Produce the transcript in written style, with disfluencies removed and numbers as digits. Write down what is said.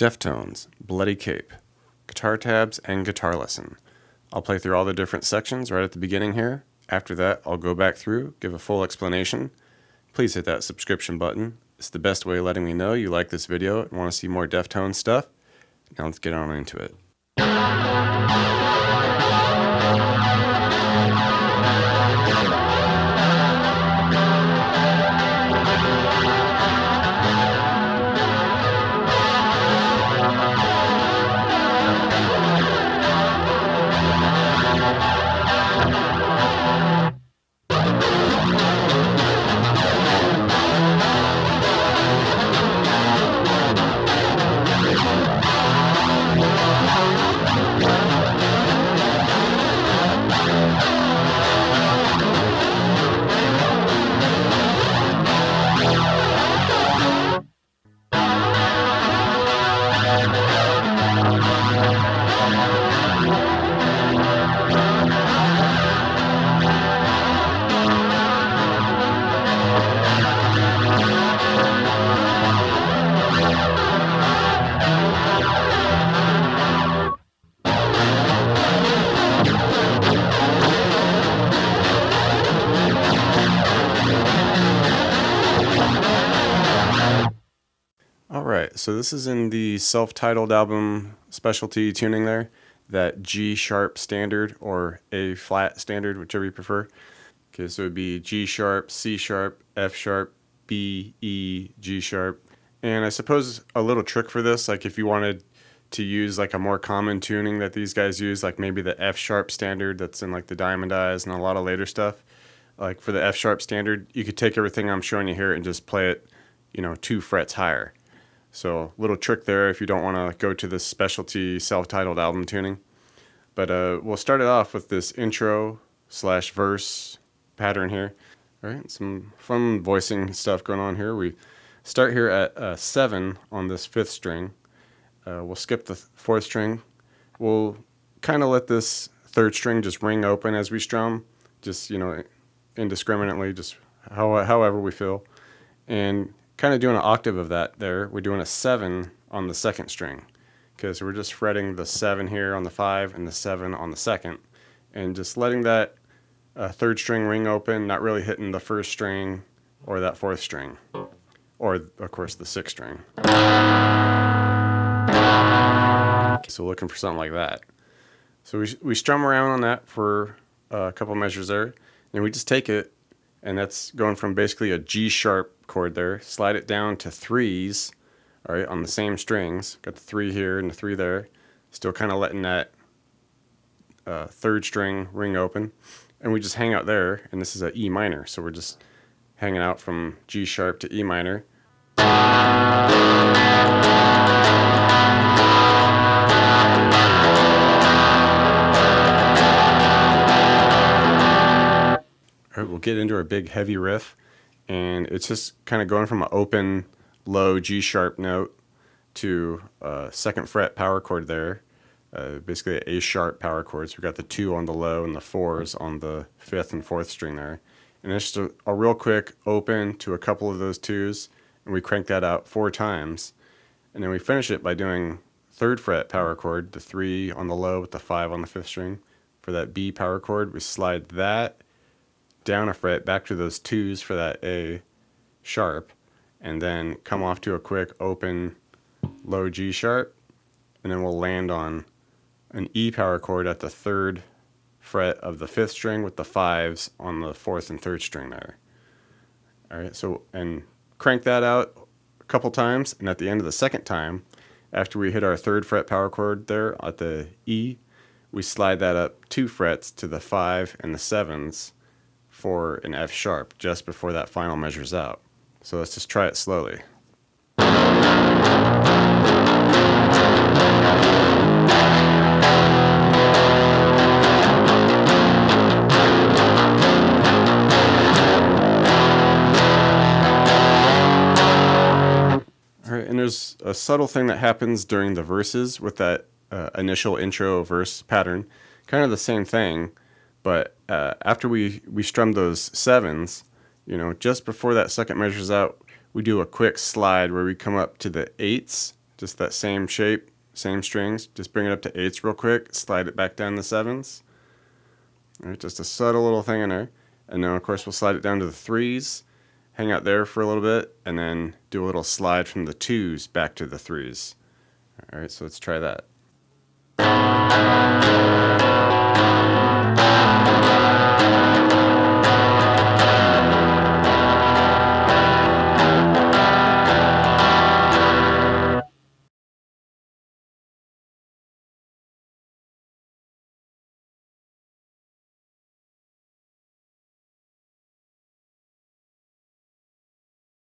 Deftones, Bloody Cape, guitar tabs, and guitar lesson. I'll play through all the different sections right at the beginning here. After that, I'll go back through, give a full explanation. Please hit that subscription button. It's the best way of letting me know you like this video and want to see more Deftones stuff. Now let's get on into it. Alright, so this is in the self-titled album specialty tuning there, that G sharp standard or A flat standard, whichever you prefer. Okay, so it would be G sharp, C sharp, F sharp, B, E, G sharp. And I suppose a little trick for this, like if you wanted to use like a more common tuning that these guys use, like maybe the F sharp standard that's in like the Diamond Eyes and a lot of later stuff. Like for the F sharp standard, you could take everything I'm showing you here and just play it, 2 frets higher. So little trick there if you don't want to go to this specialty self-titled album tuning. But we'll start it off with this intro/verse pattern here. All right, some fun voicing stuff going on here. We start here at 7 on this 5th string. We'll skip the 4th string. We'll kind of let this 3rd string just ring open as we strum, just indiscriminately, just however we feel. And kind of doing an octave of that there. We're doing a 7 on the 2nd string. Okay, so we're just fretting the 7 here on the 5 and the 7 on the 2nd. And just letting that 3rd string ring open, not really hitting the 1st string or that 4th string. Or, of course, the 6th string. So looking for something like that. So we strum around on that for a couple measures there. And we just take it, and that's going from basically a G sharp chord there, slide it down to 3s, all right, on the same strings. Got the 3 here and the 3 there. Still kind of letting that 3rd string ring open. And we just hang out there, and this is a E minor, so we're just hanging out from G sharp to E minor. All right, we'll get into our big heavy riff, and it's just kind of going from an open, low G sharp note to a 2nd fret power chord there, basically an A sharp power chord. So we got the 2 on the low and the 4s on the 5th and 4th string there. And it's just a real quick open to a couple of those 2s, and we crank that out 4 times. And then we finish it by doing 3rd fret power chord, the 3 on the low with the 5 on the 5th string. For that B power chord, we slide that down a fret back to those 2s for that A sharp, and then come off to a quick open low G sharp, and then we'll land on an E power chord at the 3rd fret of the 5th string with the 5s on the 4th and 3rd string there. All right, so and crank that out a couple times, and at the end of the 2nd time, after we hit our 3rd fret power chord there at the E, we slide that up 2 frets to the 5 and the 7s for an F sharp just before that final measures out. So let's just try it slowly. All right, and there's a subtle thing that happens during the verses with that initial intro verse pattern. Kind of the same thing, but after we strum those 7s, just before that second measures out, we do a quick slide where we come up to the 8s just that same shape, same strings. Just bring it up to 8s real quick, slide it back down to 7s. All right, just a subtle little thing in there. And then of course we'll slide it down to the 3s, hang out there for a little bit, and then do a little slide from the 2s back to the 3s. All right, so let's try that.